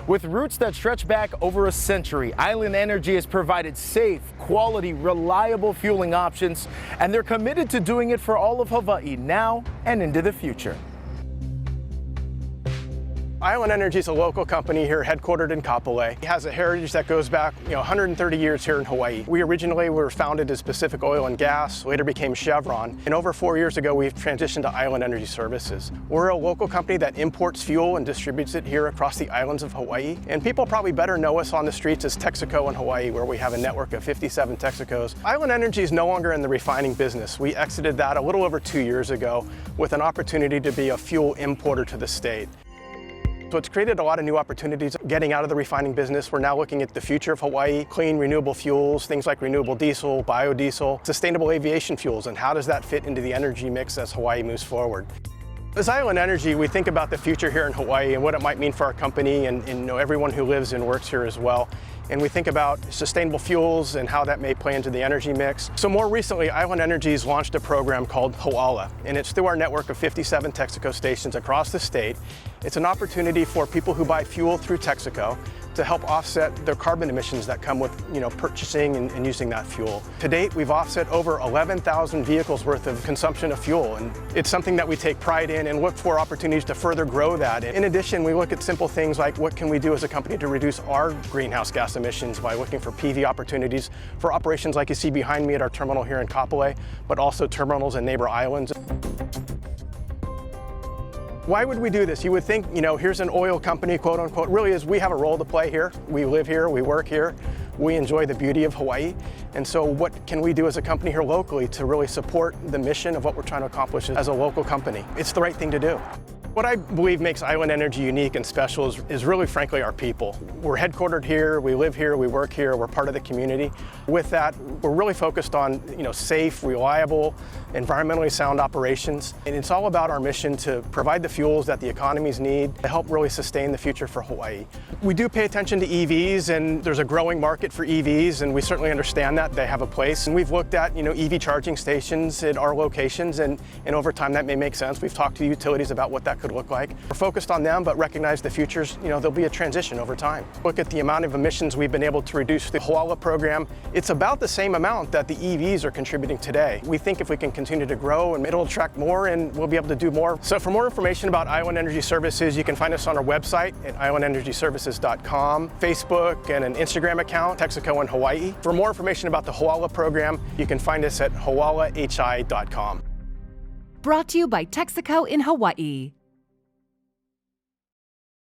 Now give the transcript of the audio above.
With roots that stretch back over a century, Island Energy has provided safe, quality, reliable fueling options, and they're committed to doing it for all of Hawaii now and into the future. Island Energy is a local company here headquartered in Kapolei. It has a heritage that goes back 130 years here in Hawaii. We originally were founded as Pacific Oil and Gas, later became Chevron, and over 4 years ago we've transitioned to Island Energy Services. We're a local company that imports fuel and distributes it here across the islands of Hawaii, and people probably better know us on the streets as Texaco in Hawaii, where we have a network of 57 Texacos. Island Energy is no longer in the refining business. We exited that a little over 2 years ago with an opportunity to be a fuel importer to the state. So it's created a lot of new opportunities getting out of the refining business. We're now looking at the future of Hawaii, clean renewable fuels, things like renewable diesel, biodiesel, sustainable aviation fuels, and how does that fit into the energy mix as Hawaii moves forward. As Island Energy, we think about the future here in Hawaii and what it might mean for our company and everyone who lives and works here as well. And we think about sustainable fuels and how that may play into the energy mix. So more recently, Island Energy has launched a program called Hoala, and it's through our network of 57 Texaco stations across the state. It's an opportunity for people who buy fuel through Texaco to help offset their carbon emissions that come with purchasing and using that fuel. To date, we've offset over 11,000 vehicles worth of consumption of fuel, and it's something that we take pride in and look for opportunities to further grow that. In addition, we look at simple things like what can we do as a company to reduce our greenhouse gas emissions by looking for PV opportunities for operations like you see behind me at our terminal here in Kapolei, but also terminals in neighbor islands. Why would we do this? You would think, here's an oil company, quote unquote. Really is, we have a role to play here. We live here, we work here, we enjoy the beauty of Hawaii. And so what can we do as a company here locally to really support the mission of what we're trying to accomplish as a local company? It's the right thing to do. What I believe makes Island Energy unique and special is really, frankly, our people. We're headquartered here, we live here, we work here, we're part of the community. With that, we're really focused on safe, reliable, environmentally sound operations. And it's all about our mission to provide the fuels that the economies need to help really sustain the future for Hawaii. We do pay attention to EVs, and there's a growing market for EVs, and we certainly understand that they have a place. And we've looked at EV charging stations at our locations, and over time that may make sense. We've talked to utilities about what that could look like. We're focused on them, but recognize the futures, there'll be a transition over time. Look at the amount of emissions we've been able to reduce through the Hoala program. It's about the same amount that the EVs are contributing today. We think if we can continue to grow, and it'll attract more, and we'll be able to do more. So for more information about Island Energy Services, you can find us on our website at islandenergyservices.com, Facebook, and an Instagram account, Texaco in Hawaii. For more information about the Hoala program, you can find us at hoalahi.com. Brought to you by Texaco in Hawaii.